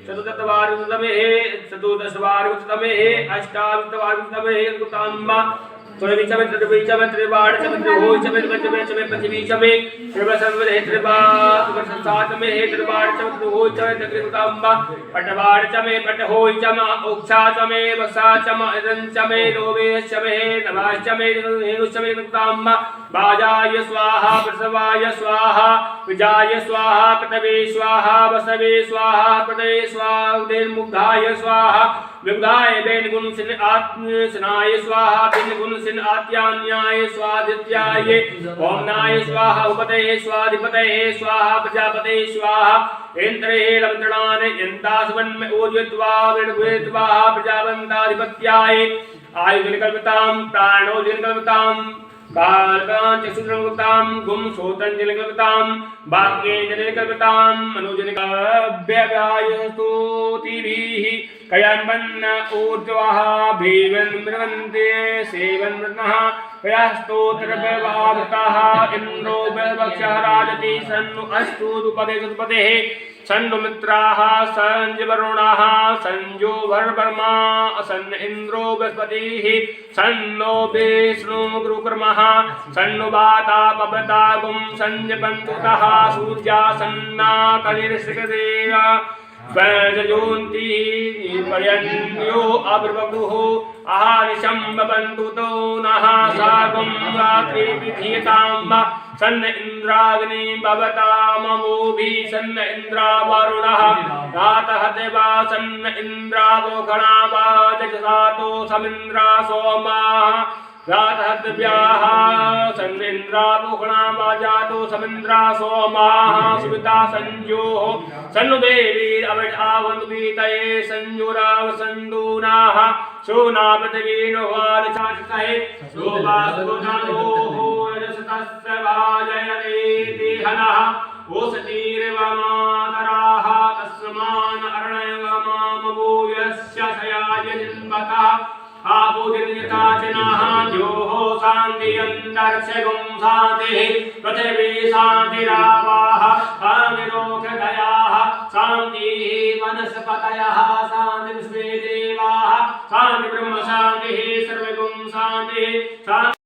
चतुर्दशवार्षतमे अष्टादशवार्षतमे कुताम्बा त्रिविचमे त्रिविचमे त्रिवार्षमे त्रिभुजमे त्रिपंचमे पंचविचमे त्रिवसंवदे त्रिवार्षमे त्रिवार्षमे त्रिभुजमे त्रिकुताम्बा पटवार्षमे पटहोचम उक्षाचमे वसाचम इदंचमे लोभेचमे नवाचमे हेनुचमे कुताम्बा बाजाय स्वाहा प्रसवाय स्वाहा विजाय स्वाहा पतवे स्वाहा वसवे स्वाहा पतये स्वाहा उदयमुग्धाय स्वाहा विग्धाय बेन गुण सिन आत्मनाय स्वाहा बिन गुण सिन आत्यान्याय स्वादित्याय ओम नाय स्वाहा उपतये स्वाधिपतये स्वाहा प्रजापतये स्वाहा इंद्रे लमंत्रणान यंतासवन में ओजयत्वा विणुत्वा प्रजावंताधिपत्याय आयुर्कल्पताम प्राणोजनकल्पताम कालकांचक्षुद्रंगताम गुम सोतंजलकल्पताम भाग्येजनकल्पताम मनोजनकाभ्यव्यायस्तोतिभिः कयान्वन्न ऊर्ध्वः भीमन् मृण्वन्ते सेवन् मृण्णः कयास्तोत्रव्यवावृतः इन्द्रो वक्षः राजति सन्नु अस्तु दुपदे सुपदेः सन्नु मित्राः संजवरुणाः संजो वर्वर्मा सन्न इन्द्रो बृहस्पतिः सन्नो विष्णु गुरुकर्मः सन्नु वाता पवता गुं संजपन्तुतः सूर्या सन्ना कलिर्षिकदेव स्वजयोन्ति पर्यन्यो अब्रवधुः आहानिशं बबन्तु तो नः सागं रात्रिविधीयतां सन्न इन्द्राग्नि भवतामवोभिः सन्न इन्द्रावरुणः रातः देवा सन्न इन्द्रावोखणा वाजसातो समिन्द्रा सोमाः रातः दिव्याः सन्निन्द्रावोखणा वाजातो समिन्द्रा सोमाः सुविता संजोः सन्नु देवी आवन्तुवीतये संजुराव संदूनाः सोना पृथिवीनो वालचाचकहे शोभासुधानोः रजसतस्य भाजयते हनः ओषधीर्वमातराः तस्मान अर्णयवमामवो यस्य शयाय जिन्वतः आपूजिताचनाः द्योः शान्तियन्तरिक्षगुं शान्तिः पृथिवी शान्तिरावाः शान्तिरोषधयाः शान्तिः वनस्पतयः शान्तिर्विश्वे देवाः शान्तिर्ब्रह्म शान्तिः सर्वगुं शान्तिः